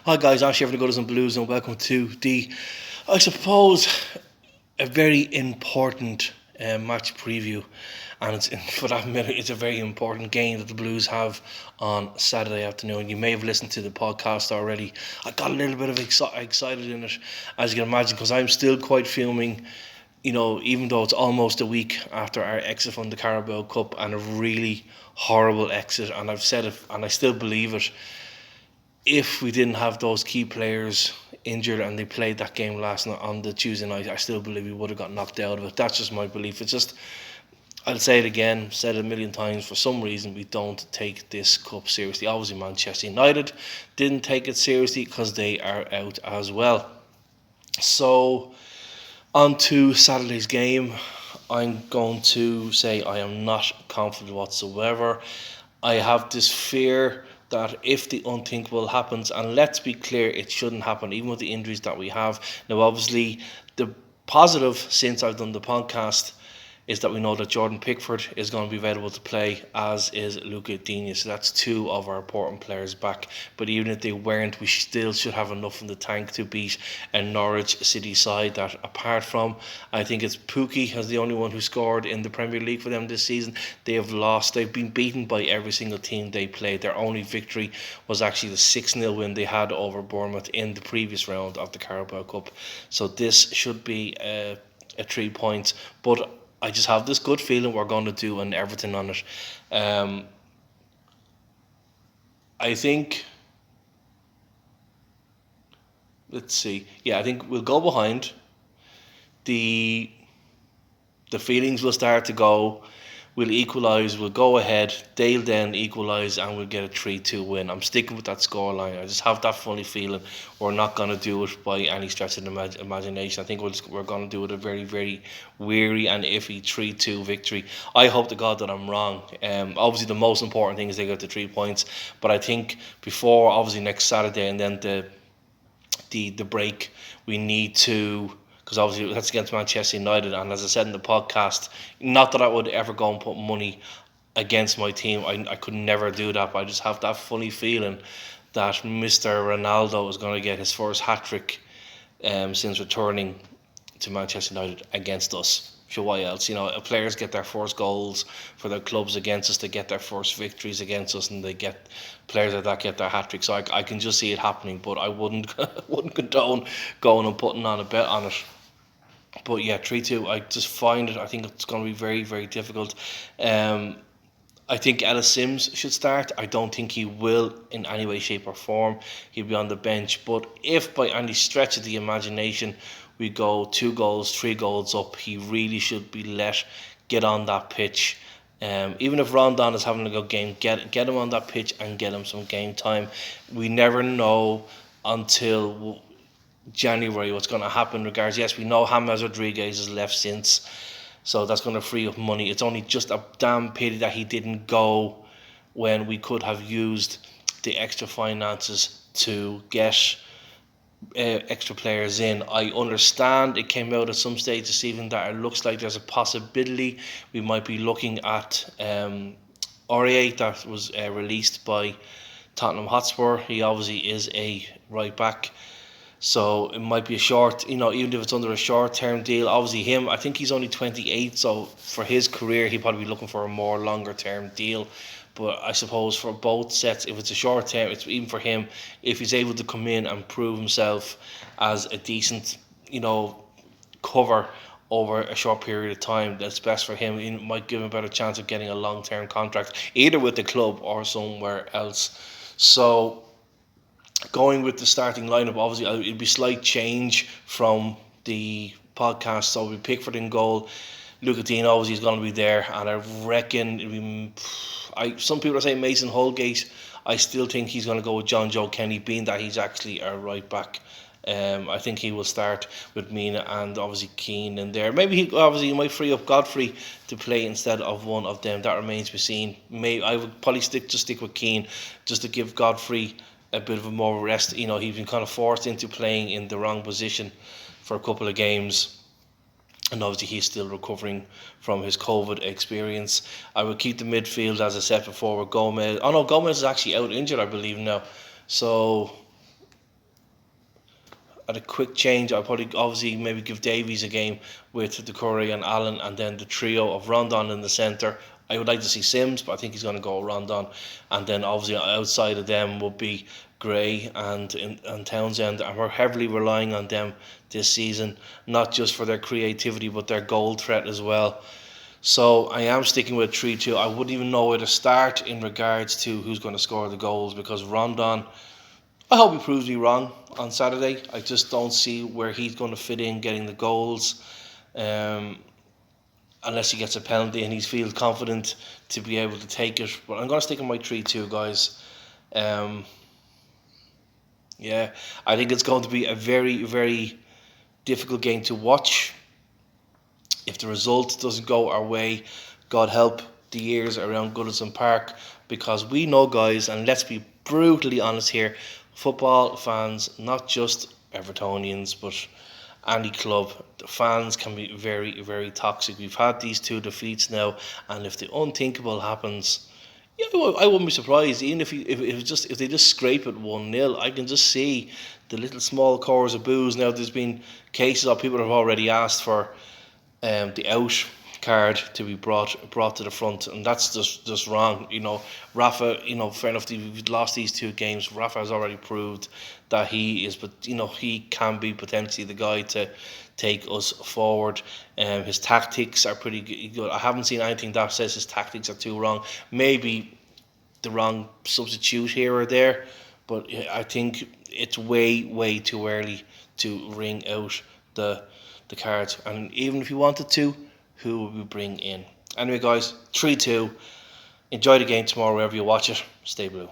Hi guys, I'm Sheffield Gooders and Blues and welcome to I suppose, a very important match preview. And for that matter, it's a very important game that the Blues have on Saturday afternoon. You may have listened to the podcast already. I got a little bit of excited in it, as you can imagine, because I'm still quite fuming. Even though it's almost a week after our exit from the Carabao Cup and a really horrible exit, and I've said it and I still believe it, if we didn't have those key players injured and they played that game last night on the Tuesday night, I still believe we would have got knocked out of it. That's just my belief. It's just, I'll say it again, said it a million times, for some reason we don't take this cup seriously. Obviously Manchester United didn't take it seriously because they are out as well. So, on to Saturday's game. I'm going to say I am not confident whatsoever. I have this fear that if the unthinkable happens, and let's be clear, it shouldn't happen, even with the injuries that we have. Now, obviously, the positive since I've done the podcast is that we know that Jordan Pickford is going to be available to play, as is Luca Digne. So that's two of our important players back. But even if they weren't, we still should have enough in the tank to beat a Norwich City side that, apart from, I think it's Pukki as the only one who scored in the Premier League for them this season, they have lost. They've been beaten by every single team they played. Their only victory was actually the 6-0 win they had over Bournemouth in the previous round of the Carabao Cup. So this should be a 3 points. But I just have this good feeling we're going to do an Everton on it. I think, let's see. Yeah, I think we'll go behind. The feelings will start to go. We'll equalise, we'll go ahead, they'll then equalise, and we'll get a 3-2 win. I'm sticking with that scoreline. I just have that funny feeling we're not going to do it by any stretch of the imagination. I think we're going to do it a very, very weary and iffy 3-2 victory. I hope to God that I'm wrong. Obviously, the most important thing is they get the 3 points, but I think before, obviously, next Saturday and then the break, we need to, because obviously that's against Manchester United, and as I said in the podcast, not that I would ever go and put money against my team. I could never do that, but I just have that funny feeling that Mr. Ronaldo is going to get his first hat-trick since returning to Manchester United against us. Sure, why else? Players get their first goals for their clubs against us, they get their first victories against us, and they get players like that get their hat trick. So I can just see it happening, but I wouldn't condone going and putting on a bet on it. But yeah, 3-2. I just find it. I think it's going to be very, very difficult. I think Ellis Sims should start. I don't think he will in any way, shape or form. He'll be on the bench. But if by any stretch of the imagination we go 2 goals, 3 goals up, he really should be let get on that pitch. Even if Rondon is having a good game, get him on that pitch and get him some game time. We never know until January what's going to happen. Regards, yes, we know James Rodriguez has left since, so that's going to free up money. It's only just a damn pity that he didn't go when we could have used the extra finances to get extra players in. I understand it came out at some stage this evening that it looks like there's a possibility we might be looking at Aurier, that was released by Tottenham Hotspur. He obviously is a right back, so it might be a short, even if it's under a short-term deal. Obviously I think he's only 28, so for his career he'd probably be looking for a more longer-term deal. But I suppose for both sets, if it's a short term, it's even for him, if he's able to come in and prove himself as a decent, cover over a short period of time, that's best for him. It might give him a better chance of getting a long-term contract, either with the club or somewhere else. So, going with the starting lineup, obviously it'll be slight change from the podcast. So we Pickford in goal. Luca Digne obviously is going to be there, and I reckon it'll be, some people are saying Mason Holgate. I still think he's going to go with John Joe Kenny, being that he's actually a right back. I think he will start with Mina and obviously Keane in there. Maybe he might free up Godfrey to play instead of one of them. That remains to be seen. I would probably stick with Keane just to give Godfrey a bit of a more rest. He's been kind of forced into playing in the wrong position for a couple of games. And obviously he's still recovering from his COVID experience. I would keep the midfield, as I said before, with Gomez. Oh no, Gomez is actually out injured, I believe now. So at a quick change, I'll probably obviously maybe give Davies a game with the Curry and Allen, and then the trio of Rondon in the centre. I would like to see Sims, but I think he's going to go Rondon, and then obviously outside of them would be Gray and Townsend, and we're heavily relying on them this season, not just for their creativity but their goal threat as well. So I am sticking with 3-2. I wouldn't even know where to start in regards to who's going to score the goals, because Rondon, I hope he proves me wrong on Saturday. I just don't see where he's going to fit in getting the goals, um, unless he gets a penalty and he feels confident to be able to take it. But I'm going to stick with my 3-2, guys. Um, yeah, I think it's going to be a very, very difficult game to watch. If the result doesn't go our way, God help the years around Goodison Park, because we know, guys, and let's be brutally honest here, football fans, not just Evertonians, but any club, the fans can be very, very toxic. We've had these 2 defeats now, and if the unthinkable happens, yeah, I wouldn't be surprised. Even if they just scrape it 1-0, I can just see the little small cores of boos. Now there's been cases of people have already asked for the out card to be brought to the front, and that's just wrong. Rafa, fair enough, we've lost these 2 games. Rafa has already proved that he is, but he can be potentially the guy to take us forward. His tactics are pretty good. I haven't seen anything that says his tactics are too wrong. Maybe the wrong substitute here or there, but I think it's way too early to ring out the cards. And even if you wanted to, who would we bring in? Anyway, guys, 3-2. Enjoy the game tomorrow wherever you watch it. Stay blue.